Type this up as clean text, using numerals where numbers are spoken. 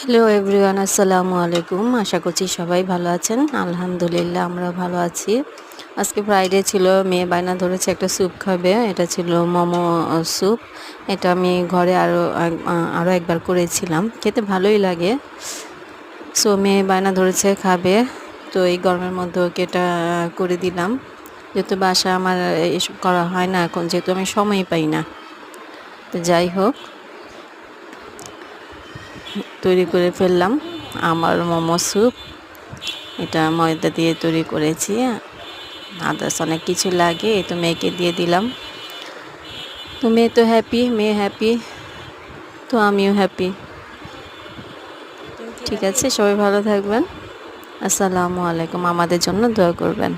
Hello everyone, আসসালামু আলাইকুম। আশা করছি সবাই ভালো আছেন। আলহামদুলিল্লাহ আমরা ভালো আছি। আজকে ফ্রাইডে ছিল, মেয়ে বায়না ধরেছে একটা স্যুপ খাবে। এটা ছিল মোমো স্যুপ। এটা আমি ঘরে আরও একবার করেছিলাম, খেতে ভালোই লাগে। সো মেয়ে বায়না ধরেছে খাবে, তো এই গরমের মধ্যে ওকে এটা করে দিলাম। যেহেতু বাসা আমার এসব করা হয় না এখন, যেহেতু আমি সময় পাই না। তো যাই হোক, তৈরি করে ফেললাম আমার মোমো স্যুপ। এটা ময়দা দিয়ে তৈরি করেছি, আদার্স অনেক কিছু লাগে। এই তো মেয়েকে দিয়ে দিলাম। তো মেয়ে তো হ্যাপি, মেয়ে হ্যাপি, তো আমিও হ্যাপি। ঠিক আছে, সবাই ভালো থাকবেন। আসসালামু আলাইকুম। আমাদের জন্য দোয়া করবেন।